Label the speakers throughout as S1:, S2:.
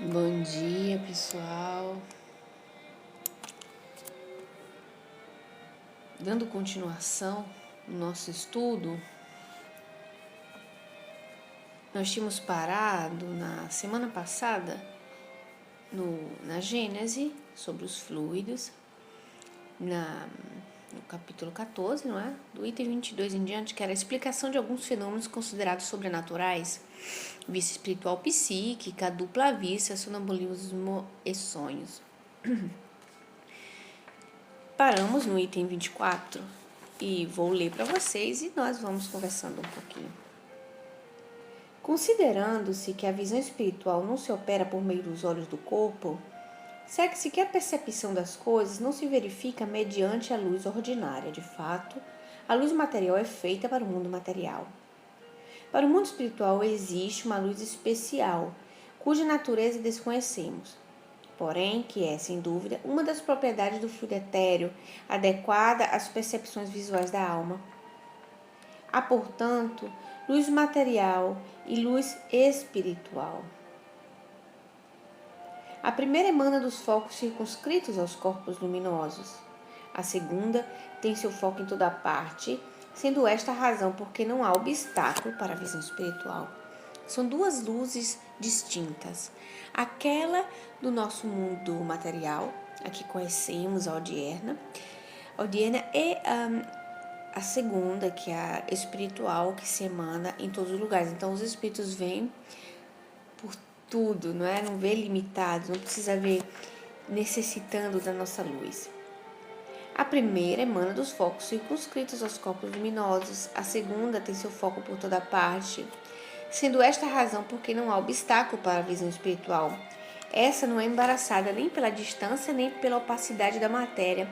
S1: Bom dia, pessoal. Dando continuação no nosso estudo, nós tínhamos parado na semana passada na Gênese, sobre os fluidos, no capítulo 14, não é? Do item 22 em diante, que era a explicação de alguns fenômenos considerados sobrenaturais, vista espiritual psíquica, dupla vista, sonambulismo e sonhos. Paramos no item 24 e vou ler para vocês e nós vamos conversando um pouquinho. Considerando-se que a visão espiritual não se opera por meio dos olhos do corpo, segue-se que a percepção das coisas não se verifica mediante a luz ordinária. De fato, a luz material é feita para o mundo material. Para o mundo espiritual existe uma luz especial, cuja natureza desconhecemos, porém que é, sem dúvida, uma das propriedades do fluido etéreo, adequada às percepções visuais da alma. Há, portanto, luz material e luz espiritual. A primeira emana dos focos circunscritos aos corpos luminosos. A segunda tem seu foco em toda parte, sendo esta a razão porque não há obstáculo para a visão espiritual. São duas luzes distintas. Aquela do nosso mundo material, a que conhecemos, a odierna. E a segunda, que é a espiritual, que se emana em todos os lugares. Então, os espíritos vêm por tudo, não é? Não vê limitados, não precisa ver necessitando da nossa luz. A primeira emana dos focos circunscritos aos corpos luminosos. A segunda tem seu foco por toda parte, sendo esta a razão porque não há obstáculo para a visão espiritual. Essa não é embaraçada nem pela distância, nem pela opacidade da matéria,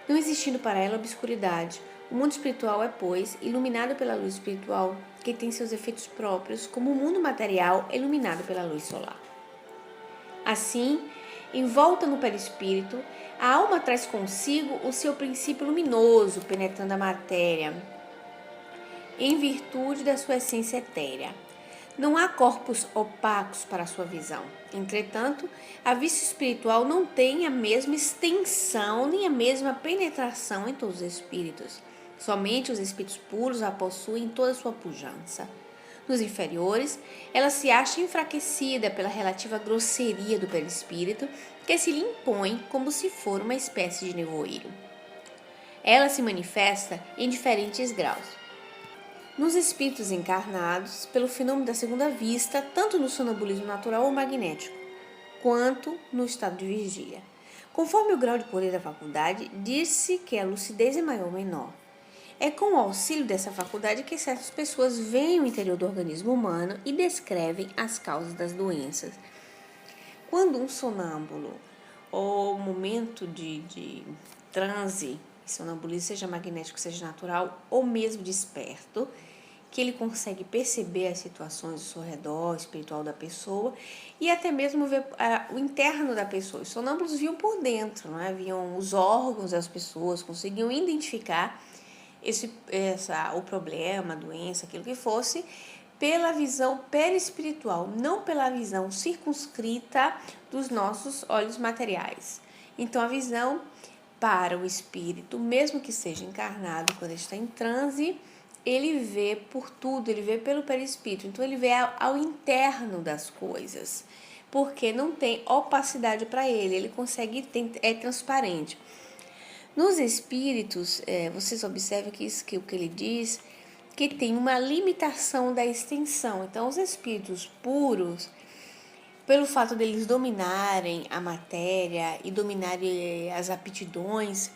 S1: não existindo para ela obscuridade. O mundo espiritual é, pois, iluminado pela luz espiritual, que tem seus efeitos próprios, como o mundo material é iluminado pela luz solar. Assim, envolta no perispírito, a alma traz consigo o seu princípio luminoso, penetrando a matéria, em virtude da sua essência etérea. Não há corpos opacos para a sua visão. Entretanto, a vista espiritual não tem a mesma extensão nem a mesma penetração em todos os espíritos. Somente os espíritos puros a possuem em toda a sua pujança. Nos inferiores, ela se acha enfraquecida pela relativa grosseria do perispírito, que se lhe impõe como se for uma espécie de nevoeiro. Ela se manifesta em diferentes graus. Nos espíritos encarnados, pelo fenômeno da segunda vista, tanto no sonambulismo natural ou magnético, quanto no estado de vigília. Conforme o grau de poder da faculdade, diz-se que a lucidez é maior ou menor. É com o auxílio dessa faculdade que certas pessoas veem o interior do organismo humano e descrevem as causas das doenças. Quando um sonâmbulo, ou momento de transe, sonambulismo, seja magnético, seja natural, ou mesmo desperto, que ele consegue perceber as situações ao seu redor, espiritual da pessoa, e até mesmo ver o interno da pessoa. Os sonâmbulos viam por dentro, não é? Viam os órgãos das pessoas, conseguiam identificar o problema, a doença, aquilo que fosse, pela visão perispiritual, não pela visão circunscrita dos nossos olhos materiais. Então, a visão para o espírito, mesmo que seja encarnado, quando ele está em transe, ele vê por tudo, ele vê pelo perispírito. Então, ele vê ao interno das coisas, porque não tem opacidade para ele, ele consegue, é transparente. Nos espíritos, vocês observam que o que ele diz, que tem uma limitação da extensão. Então, os espíritos puros, pelo fato deles dominarem a matéria e dominarem as aptidões,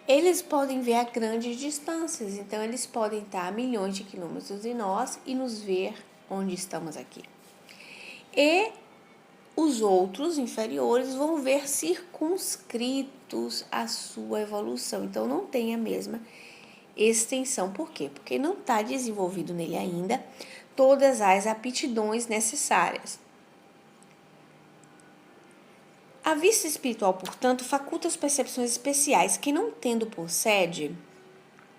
S1: eles podem ver a grandes distâncias. Então, eles podem estar a milhões de quilômetros de nós e nos ver onde estamos aqui. E os outros inferiores vão ver circunscritos a sua evolução. Então, não tem a mesma extensão. Por quê? Porque não está desenvolvido nele ainda todas as aptidões necessárias. A vista espiritual, portanto, faculta as percepções especiais que, não tendo por sede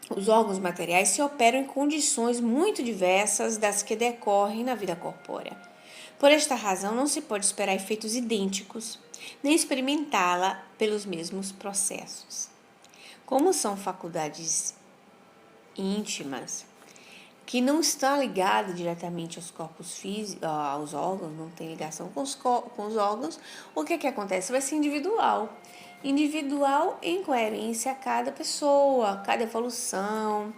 S1: os órgãos materiais, se operam em condições muito diversas das que decorrem na vida corpórea. Por esta razão, não se pode esperar efeitos idênticos, nem experimentá-la pelos mesmos processos. Como são faculdades íntimas, que não está ligado diretamente aos corpos físicos, aos órgãos, não tem ligação com os órgãos, o que acontece? Vai ser individual. Individual em coerência a cada pessoa, a cada evolução,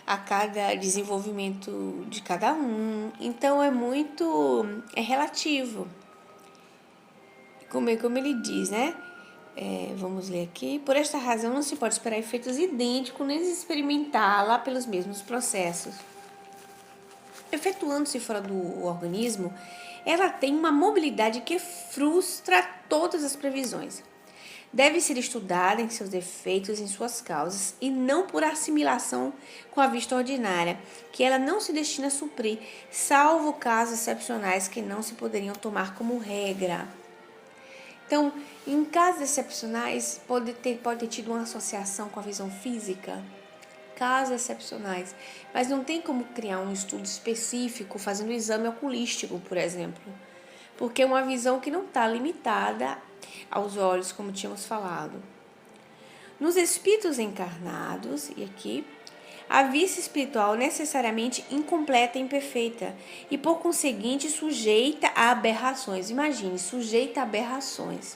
S1: a cada desenvolvimento de cada um. Então é relativo. Como ele diz, né? Vamos ler aqui. Por esta razão, não se pode esperar efeitos idênticos nem experimentá-la pelos mesmos processos. Efetuando-se fora do organismo, ela tem uma mobilidade que frustra todas as previsões. Deve ser estudada em seus efeitos e em suas causas, e não por assimilação com a vista ordinária, que ela não se destina a suprir, salvo casos excepcionais que não se poderiam tomar como regra. Então, em casos excepcionais, pode ter tido uma associação com a visão física, casos excepcionais, mas não tem como criar um estudo específico fazendo um exame oculístico, por exemplo, porque é uma visão que não está limitada aos olhos, como tínhamos falado. Nos espíritos encarnados, e aqui, a vista espiritual necessariamente incompleta e imperfeita, e por conseguinte sujeita a aberrações. Imagine, sujeita a aberrações.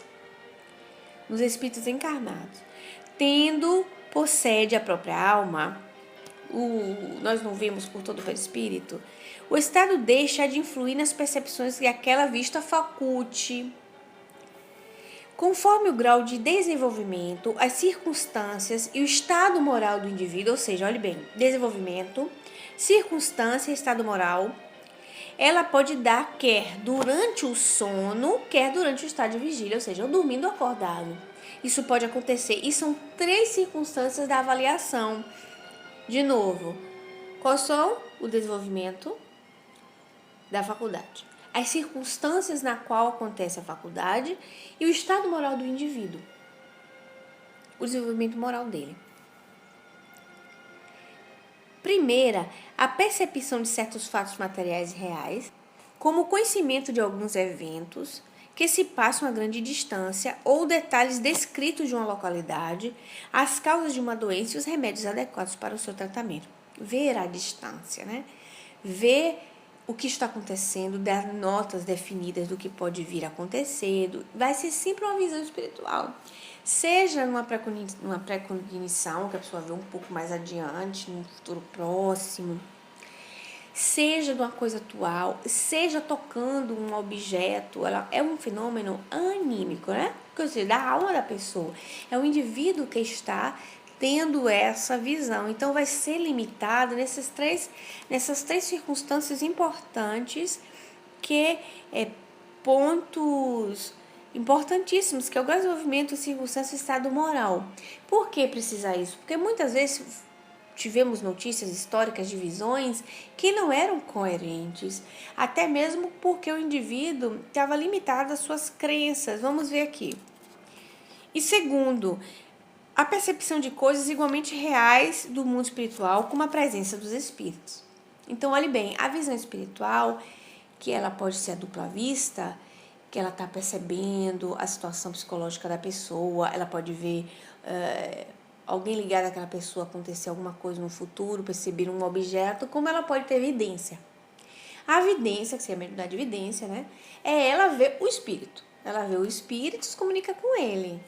S1: Nos espíritos encarnados, tendo por sede a própria alma, nós não vemos por todo o perispírito, o estado deixa de influir nas percepções que aquela vista faculte. Conforme o grau de desenvolvimento, as circunstâncias e o estado moral do indivíduo, ou seja, olhe bem, desenvolvimento, circunstância e estado moral, ela pode dar quer durante o sono, quer durante o estado de vigília, ou seja, dormindo ou acordado. Isso pode acontecer, e são 3 circunstâncias da avaliação. De novo, quais são o desenvolvimento da faculdade, as circunstâncias na qual acontece a faculdade e o estado moral do indivíduo, o desenvolvimento moral dele. Primeira, a percepção de certos fatos materiais reais, como o conhecimento de alguns eventos que se passam a grande distância ou detalhes descritos de uma localidade, as causas de uma doença e os remédios adequados para o seu tratamento. Ver a distância, né? Ver o que está acontecendo, dar notas definidas do que pode vir a acontecer, vai ser sempre uma visão espiritual. Seja numa pré-cognição, que a pessoa vê um pouco mais adiante, no futuro próximo, seja de uma coisa atual, seja tocando um objeto, ela é um fenômeno anímico, né? Quer dizer, da alma da pessoa. É o indivíduo que está tendo essa visão. Então, vai ser limitado nessas três circunstâncias importantes, que pontos importantíssimos, que é o desenvolvimento, circunstância e estado moral. Por que precisa isso? Porque muitas vezes tivemos notícias históricas de visões que não eram coerentes, até mesmo porque o indivíduo estava limitado às suas crenças. Vamos ver aqui. E segundo, a percepção de coisas igualmente reais do mundo espiritual, como a presença dos espíritos. Então, olhe bem, a visão espiritual, que ela pode ser a dupla vista, que ela está percebendo a situação psicológica da pessoa, ela pode ver alguém ligado àquela pessoa acontecer alguma coisa no futuro, perceber um objeto, como ela pode ter evidência. A evidência, que seria a mediunidade de evidência, né? É ela ver o espírito. Ela vê o espírito e se comunica com ele.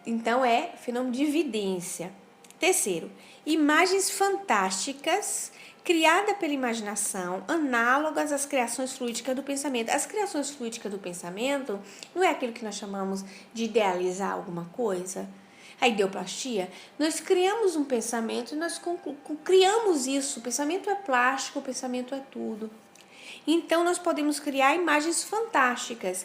S1: Então, é fenômeno de evidência. Terceiro, imagens fantásticas criadas pela imaginação, análogas às criações fluídicas do pensamento. As criações fluídicas do pensamento não é aquilo que nós chamamos de idealizar alguma coisa? A ideoplastia, nós criamos um pensamento e nós criamos isso. O pensamento é plástico, o pensamento é tudo. Então, nós podemos criar imagens fantásticas.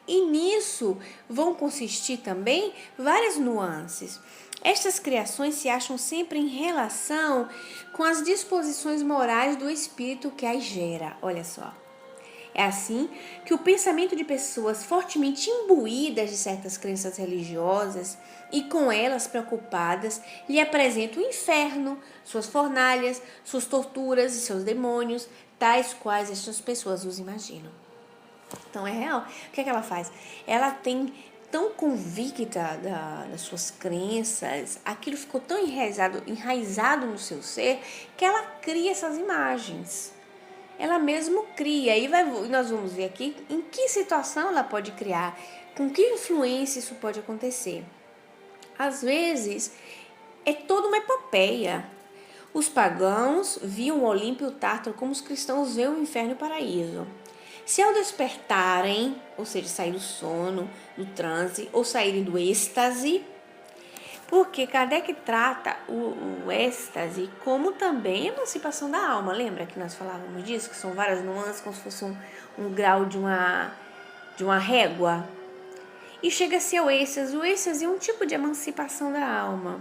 S1: E nisso vão consistir também várias nuances. Estas criações se acham sempre em relação com as disposições morais do espírito que as gera. Olha só. É assim que o pensamento de pessoas fortemente imbuídas de certas crenças religiosas e com elas preocupadas lhe apresenta o inferno, suas fornalhas, suas torturas e seus demônios, tais quais estas pessoas os imaginam. Então é real. O que é que ela faz? Ela tem tão convicta das suas crenças, aquilo ficou tão enraizado no seu ser, que ela cria essas imagens. Ela mesmo cria. E nós vamos ver aqui em que situação ela pode criar, com que influência isso pode acontecer. Às vezes, é toda uma epopeia. Os pagãos viam o Olimpo e o Tártaro como os cristãos veem o inferno e o paraíso. Se ao despertarem, ou seja, sair do sono, do transe, ou saírem do êxtase, porque Kardec trata o êxtase como também emancipação da alma. Lembra que nós falávamos disso? Que são várias nuances, como se fosse um grau de uma régua. E chega-se ao êxtase. O êxtase é um tipo de emancipação da alma.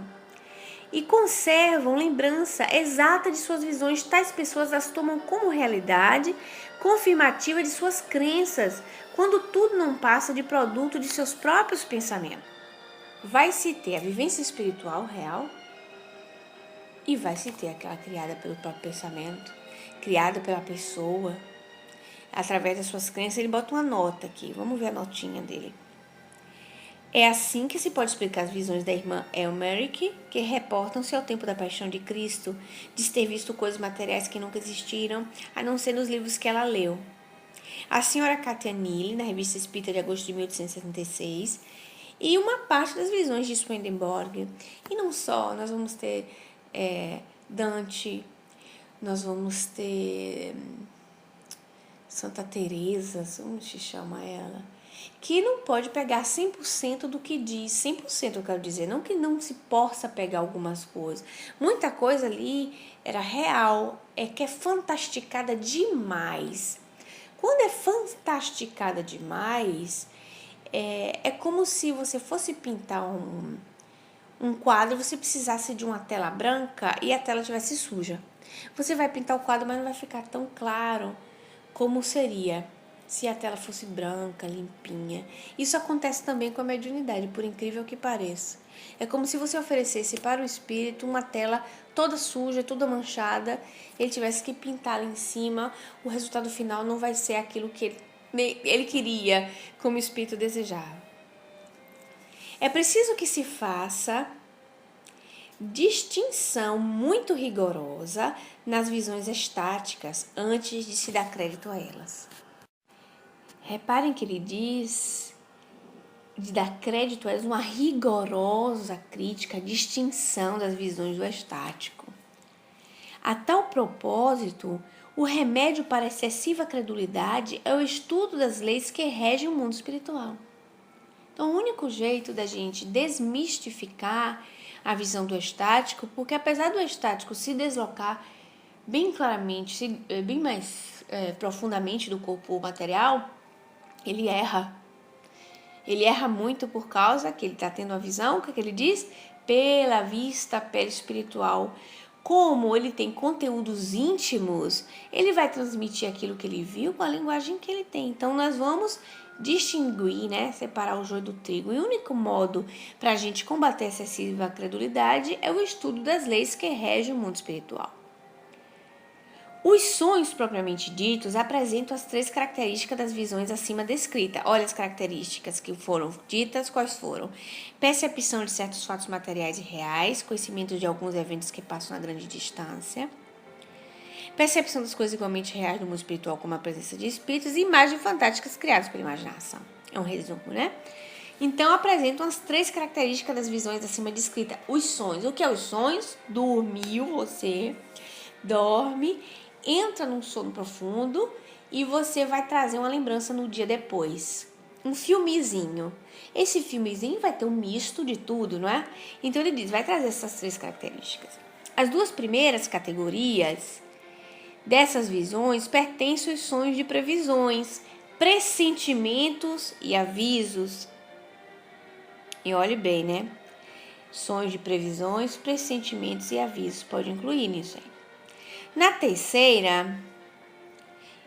S1: E conservam lembrança exata de suas visões. Tais pessoas as tomam como realidade confirmativa de suas crenças, quando tudo não passa de produto de seus próprios pensamentos. Vai-se ter a vivência espiritual real e vai-se ter aquela criada pelo próprio pensamento, criada pela pessoa, através das suas crenças. Ele bota uma nota aqui, vamos ver a notinha dele. É assim que se pode explicar as visões da irmã Elmerick, que reportam-se ao tempo da paixão de Cristo, de ter visto coisas materiais que nunca existiram, a não ser nos livros que ela leu. A senhora Katia Neely, na Revista Espírita de agosto de 1876, e uma parte das visões de Swedenborg. E não só, nós vamos ter Dante, nós vamos ter Santa Teresa, como se chama ela, que não pode pegar 100% do que diz. 100% eu quero dizer, não que não se possa pegar algumas coisas. Muita coisa ali era real, é que é fantasticada demais. Quando é fantasticada demais, é como se você fosse pintar um quadro, você precisasse de uma tela branca e a tela estivesse suja. Você vai pintar o quadro, mas não vai ficar tão claro como seria se a tela fosse branca, limpinha. Isso acontece também com a mediunidade, por incrível que pareça. É como se você oferecesse para o espírito uma tela toda suja, toda manchada, ele tivesse que pintar lá em cima, o resultado final não vai ser aquilo que ele queria, como o espírito desejava. É preciso que se faça distinção muito rigorosa nas visões estáticas antes de se dar crédito a elas. Reparem que ele diz de dar crédito a elas uma rigorosa crítica, distinção das visões do estático. A tal propósito, o remédio para excessiva credulidade é o estudo das leis que regem o mundo espiritual. Então, o único jeito da gente desmistificar a visão do estático, porque apesar do estático se deslocar bem claramente, bem mais profundamente do corpo material, ele erra. Ele erra muito por causa que ele está tendo uma visão, o que ele diz? Pela vista perispiritual. Como ele tem conteúdos íntimos, ele vai transmitir aquilo que ele viu com a linguagem que ele tem. Então, nós vamos distinguir, separar o joio do trigo. E o único modo para a gente combater a excessiva credulidade é o estudo das leis que regem o mundo espiritual. Os sonhos propriamente ditos apresentam as 3 características das visões acima descritas. Olha as características que foram ditas, quais foram? Percepção de certos fatos materiais e reais, conhecimento de alguns eventos que passam a grande distância, percepção das coisas igualmente reais do mundo espiritual, como a presença de espíritos, e imagens fantásticas criadas pela imaginação. É um resumo, Então, apresentam as 3 características das visões acima descritas. Os sonhos. O que é os sonhos? Dormiu, você dorme, entra num sono profundo e você vai trazer uma lembrança no dia depois. Um filmezinho. Esse filmezinho vai ter um misto de tudo, não é? Então ele diz, vai trazer essas 3 características. As 2 primeiras categorias dessas visões pertencem aos sonhos de previsões, pressentimentos e avisos. E olhe bem, Sonhos de previsões, pressentimentos e avisos. Pode incluir nisso aí. Na terceira,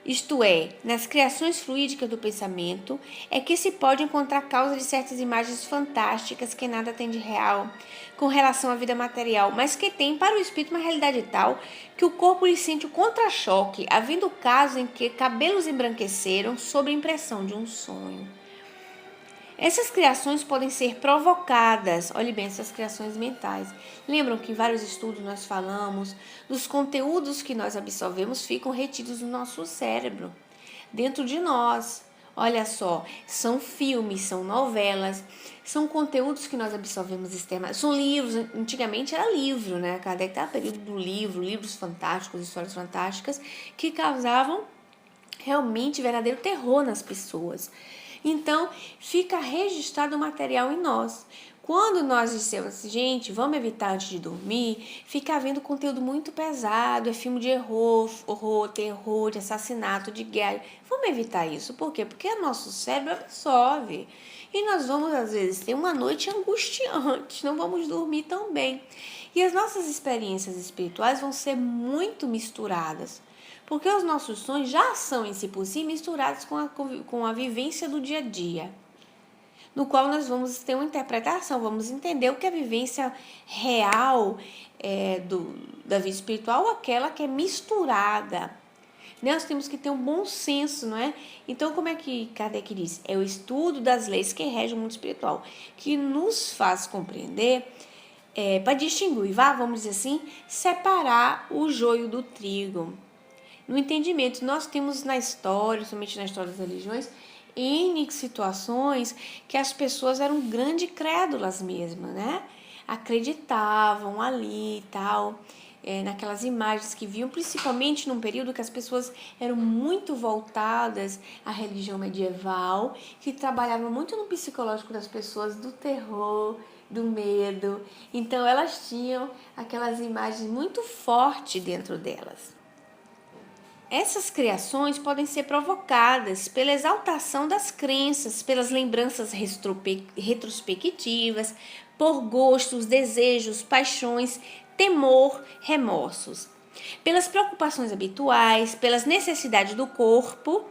S1: isto é, nas criações fluídicas do pensamento, é que se pode encontrar causa de certas imagens fantásticas que nada tem de real com relação à vida material, mas que tem para o espírito uma realidade tal que o corpo lhe sente o contra-choque, havendo casos em que cabelos embranqueceram sob a impressão de um sonho. Essas criações podem ser provocadas, olhe bem, essas criações mentais. Lembram que em vários estudos nós falamos dos conteúdos que nós absorvemos ficam retidos no nosso cérebro, dentro de nós. Olha só, são filmes, são novelas, são conteúdos que nós absorvemos externamente. São livros, antigamente era livro, né? Kardec estava no período do livro, livros fantásticos, histórias fantásticas, que causavam realmente verdadeiro terror nas pessoas. Então, fica registrado o material em nós. Quando nós dissemos assim, gente, vamos evitar antes de dormir, fica vendo conteúdo muito pesado, é filme de horror, terror, de assassinato, de guerra. Vamos evitar isso. Por quê? Porque o nosso cérebro absorve. E nós vamos, às vezes, ter uma noite angustiante, não vamos dormir tão bem. E as nossas experiências espirituais vão ser muito misturadas. Porque os nossos sonhos já são em si por si misturados com a vivência do dia a dia, no qual nós vamos ter uma interpretação, vamos entender o que é a vivência real da vida espiritual, aquela que é misturada. Nós temos que ter um bom senso, não é? Então, como é que Kardec diz? É o estudo das leis que regem o mundo espiritual, que nos faz compreender, para distinguir, vamos dizer assim, separar o joio do trigo. No entendimento, nós temos na história, somente na história das religiões, N situações que as pessoas eram grandes crédulas mesmo, né? Acreditavam ali e tal, naquelas imagens que viam, principalmente num período que as pessoas eram muito voltadas à religião medieval, que trabalhavam muito no psicológico das pessoas, do terror, do medo. Então, elas tinham aquelas imagens muito fortes dentro delas. Essas criações podem ser provocadas pela exaltação das crenças, pelas lembranças retrospectivas, por gostos, desejos, paixões, temor, remorsos, pelas preocupações habituais, pelas necessidades do corpo.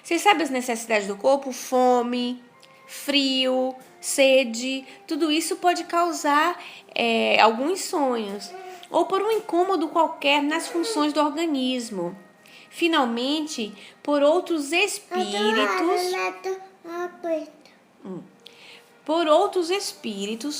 S1: Vocês sabem as necessidades do corpo? Fome, frio, sede, tudo isso pode causar alguns sonhos, ou por um incômodo qualquer nas funções do organismo. Finalmente, por outros espíritos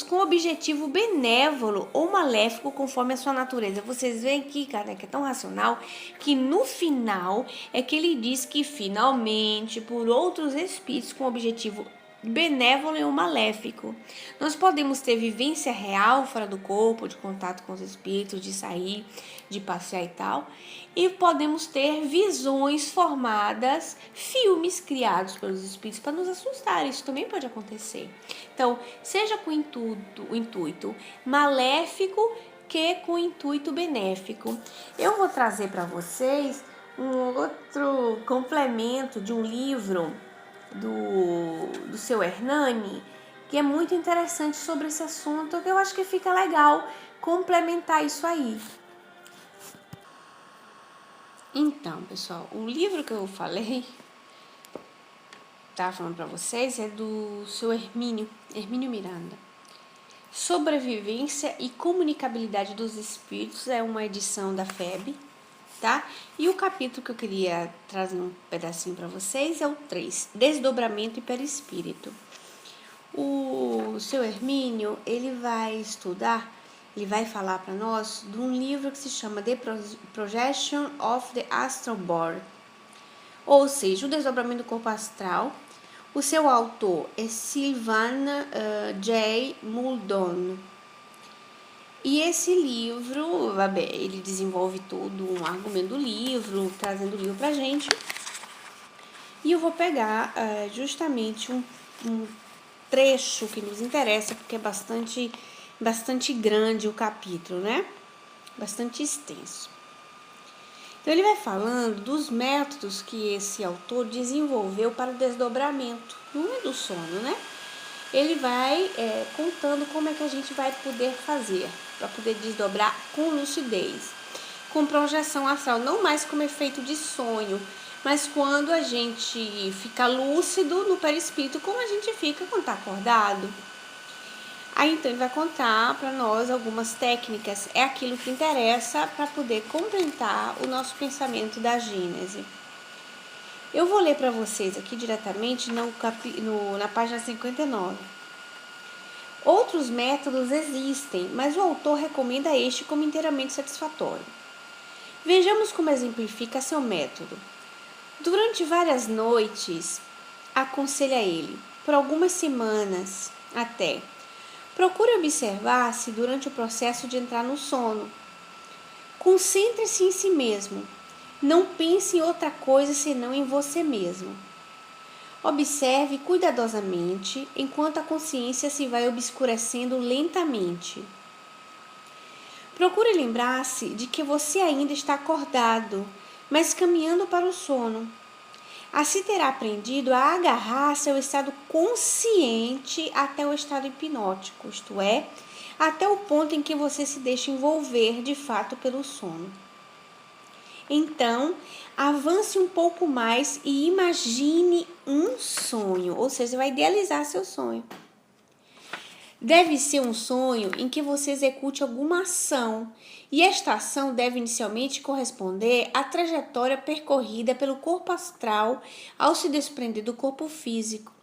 S1: com objetivo benévolo ou maléfico conforme a sua natureza. Vocês veem que Kardec é tão racional que no final é que ele diz que finalmente por outros espíritos com objetivo benévolo ou maléfico. Nós podemos ter vivência real fora do corpo, de contato com os espíritos, de sair, de passear e tal, e podemos ter visões formadas, filmes criados pelos espíritos para nos assustar. Isso também pode acontecer. Então, seja com o intuito maléfico que com o intuito benéfico. Eu vou trazer para vocês um outro complemento de um livro do seu Hernani, que é muito interessante sobre esse assunto, que eu acho que fica legal complementar isso aí. Então, pessoal, o livro que eu falei, tá falando para vocês, é do seu Hermínio Miranda. Sobrevivência e comunicabilidade dos espíritos, é uma edição da FEB, tá? E o capítulo que eu queria trazer um pedacinho para vocês é o 3, Desdobramento e Perispírito. O seu Hermínio, ele vai falar para nós de um livro que se chama The Projection of the Astral Body, ou seja, o desdobramento do corpo astral. O seu autor é Sylvain J. Muldoon. E esse livro, ele desenvolve todo um argumento do livro, trazendo o livro pra gente. E eu vou pegar justamente um trecho que nos interessa, porque é bastante grande o capítulo, né? Bastante extenso. Então, ele vai falando dos métodos que esse autor desenvolveu para o desdobramento, não é do sono, né? Ele vai contando como é que a gente vai poder fazer para poder desdobrar com lucidez, com projeção astral, não mais como efeito de sonho, mas quando a gente fica lúcido no perispírito, como a gente fica quando está acordado. Aí então ele vai contar para nós algumas técnicas, é aquilo que interessa para poder completar o nosso pensamento da Gênese. Eu vou ler para vocês aqui diretamente na página 59. Outros métodos existem, mas o autor recomenda este como inteiramente satisfatório. Vejamos como exemplifica seu método. Durante várias noites, aconselha ele, por algumas semanas até, procure observar-se durante o processo de entrar no sono. Concentre-se em si mesmo. Não pense em outra coisa senão em você mesmo. Observe cuidadosamente enquanto a consciência se vai obscurecendo lentamente. Procure lembrar-se de que você ainda está acordado, mas caminhando para o sono. Assim terá aprendido a agarrar-se ao estado consciente até o estado hipnótico, isto é, até o ponto em que você se deixa envolver de fato pelo sono. Então, avance um pouco mais e imagine um sonho, ou seja, vai idealizar seu sonho. Deve ser um sonho em que você execute alguma ação, e esta ação deve inicialmente corresponder à trajetória percorrida pelo corpo astral ao se desprender do corpo físico.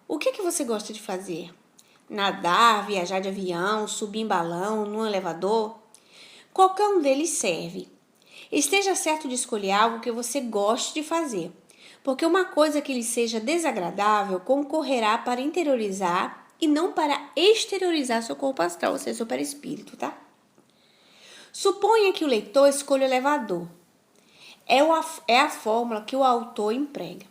S1: O que você gosta de fazer? Nadar, viajar de avião, subir em balão, num elevador? Qualquer um deles serve. Esteja certo de escolher algo que você goste de fazer, porque uma coisa que lhe seja desagradável concorrerá para interiorizar e não para exteriorizar seu corpo astral, ou seja, seu perispírito, tá? Suponha que o leitor escolha o elevador. É a fórmula que o autor emprega.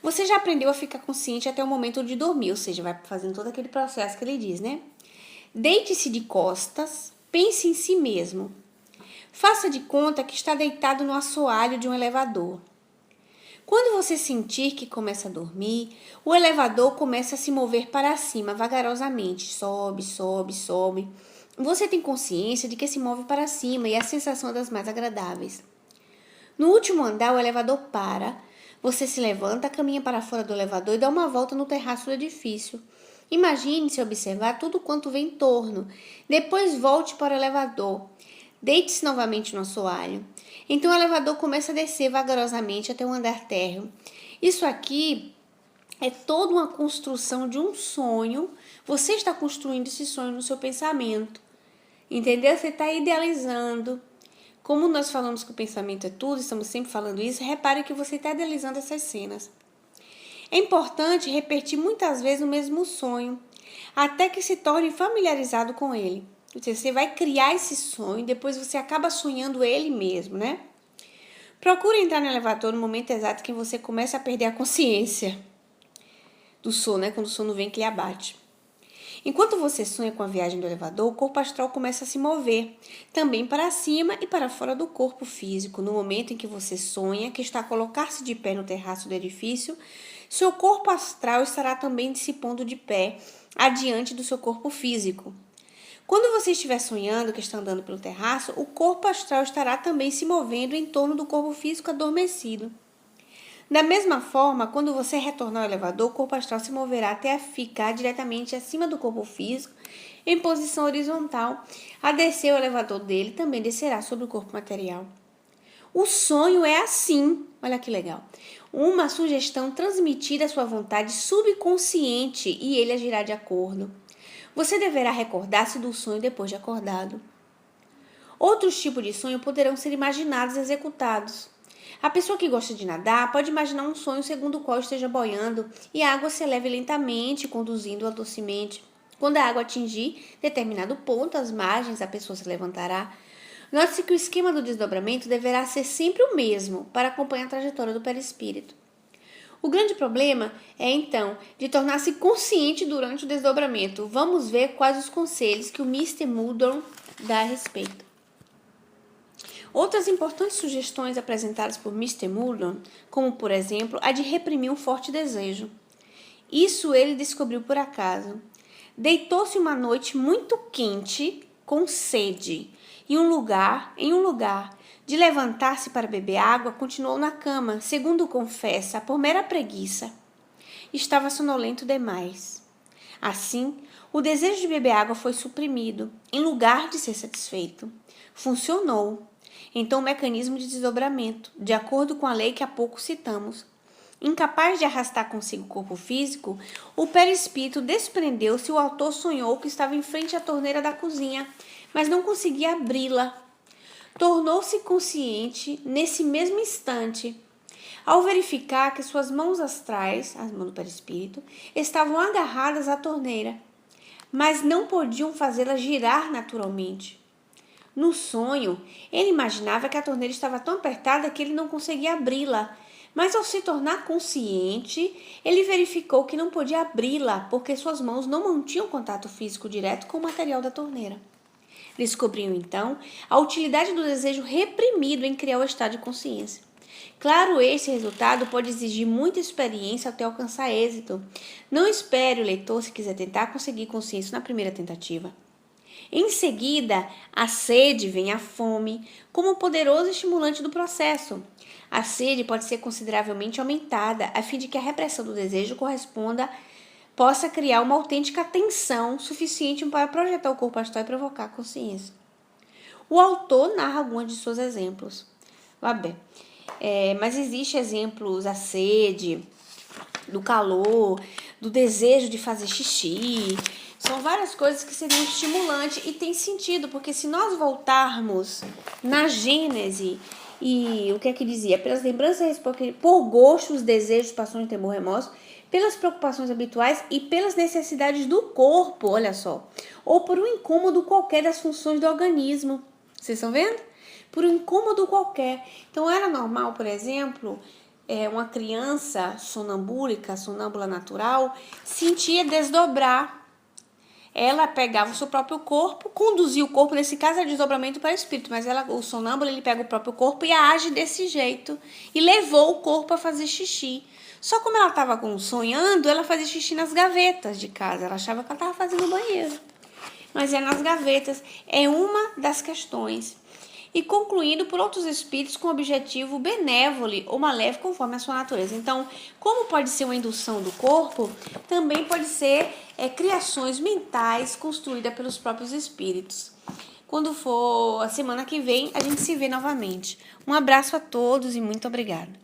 S1: Você já aprendeu a ficar consciente até o momento de dormir, ou seja, vai fazendo todo aquele processo que ele diz, né? Deite-se de costas, pense em si mesmo. Faça de conta que está deitado no assoalho de um elevador. Quando você sentir que começa a dormir, o elevador começa a se mover para cima, vagarosamente. Sobe, sobe, sobe. Você tem consciência de que se move para cima e a sensação é das mais agradáveis. No último andar, o elevador para. Você se levanta, caminha para fora do elevador e dá uma volta no terraço do edifício. Imagine-se observar tudo quanto vem em torno. Depois volte para o elevador. Deite-se novamente no assoalho. Então o elevador começa a descer vagarosamente até o andar térreo. Isso aqui é toda uma construção de um sonho. Você está construindo esse sonho no seu pensamento. Entendeu? Você está idealizando. Como nós falamos que o pensamento é tudo, estamos sempre falando isso, repare que você está idealizando essas cenas. É importante repetir muitas vezes o mesmo sonho, até que se torne familiarizado com ele. Você vai criar esse sonho, depois você acaba sonhando ele mesmo, né? Procure entrar no elevador no momento exato que você começa a perder a consciência do sono, né? Quando o sono vem que lhe abate. Enquanto você sonha com a viagem do elevador, o corpo astral começa a se mover, também para cima e para fora do corpo físico. No momento em que você sonha que está a colocar-se de pé no terraço do edifício, seu corpo astral estará também se pondo de pé, adiante do seu corpo físico. Quando você estiver sonhando que está andando pelo terraço, o corpo astral estará também se movendo em torno do corpo físico adormecido. Da mesma forma, quando você retornar ao elevador, o corpo astral se moverá até ficar diretamente acima do corpo físico, em posição horizontal. A descer o elevador dele também descerá sobre o corpo material. O sonho é assim, olha que legal. Uma sugestão transmitida à sua vontade subconsciente e ele agirá de acordo. Você deverá recordar-se do sonho depois de acordado. Outros tipos de sonho poderão ser imaginados e executados. A pessoa que gosta de nadar pode imaginar um sonho segundo o qual esteja boiando e a água se eleve lentamente, conduzindo-a docemente. Quando a água atingir determinado ponto, as margens, a pessoa se levantará. Note-se que o esquema do desdobramento deverá ser sempre o mesmo para acompanhar a trajetória do perispírito. O grande problema é, então, de tornar-se consciente durante o desdobramento. Vamos ver quais os conselhos que o Mr. Muldoon dá a respeito. Outras importantes sugestões apresentadas por Mr. Muldoon, como, por exemplo, a de reprimir um forte desejo. Isso ele descobriu por acaso. Deitou-se uma noite muito quente, com sede, Em um lugar, de levantar-se para beber água, continuou na cama, segundo confessa, por mera preguiça. Estava sonolento demais. Assim, o desejo de beber água foi suprimido, em lugar de ser satisfeito. Funcionou. Então, o mecanismo de desdobramento, de acordo com a lei que há pouco citamos. Incapaz de arrastar consigo o corpo físico, o perispírito desprendeu-se e o autor sonhou que estava em frente à torneira da cozinha, mas não conseguia abri-la. Tornou-se consciente nesse mesmo instante, ao verificar que suas mãos astrais, as mãos do perispírito, estavam agarradas à torneira, mas não podiam fazê-la girar naturalmente. No sonho, ele imaginava que a torneira estava tão apertada que ele não conseguia abri-la, mas ao se tornar consciente, ele verificou que não podia abri-la porque suas mãos não mantinham contato físico direto com o material da torneira. Descobriu então a utilidade do desejo reprimido em criar o estado de consciência. Claro, esse resultado pode exigir muita experiência até alcançar êxito. Não espere o leitor, se quiser tentar, conseguir consciência na primeira tentativa. Em seguida, a sede vem a fome como poderoso estimulante do processo. A sede pode ser consideravelmente aumentada a fim de que a repressão do desejo possa criar uma autêntica tensão suficiente para projetar o corpo astral e provocar a consciência. O autor narra alguns de seus exemplos. Mas existem exemplos da sede, do calor, do desejo de fazer xixi. São várias coisas que seriam estimulantes e tem sentido, porque se nós voltarmos na Gênese, e o que é que dizia? Pelas lembranças, por gostos, desejos, paixões, temor, remorso, pelas preocupações habituais e pelas necessidades do corpo, olha só, ou por um incômodo qualquer das funções do organismo. Vocês estão vendo? Por um incômodo qualquer. Então, era normal, por exemplo, uma criança sonâmbula natural, sentia desdobrar. Ela pegava o seu próprio corpo, conduzia o corpo, nesse caso é desdobramento para o espírito, mas o sonâmbulo ele pega o próprio corpo e age desse jeito. E levou o corpo a fazer xixi. Só como ela estava sonhando, ela fazia xixi nas gavetas de casa. Ela achava que ela estava fazendo banheiro. Mas é nas gavetas. É uma das questões. E concluindo por outros espíritos com objetivo benévolo ou maléfico conforme a sua natureza. Então, como pode ser uma indução do corpo, também pode ser criações mentais construídas pelos próprios espíritos. Quando for a semana que vem, a gente se vê novamente. Um abraço a todos e muito obrigada.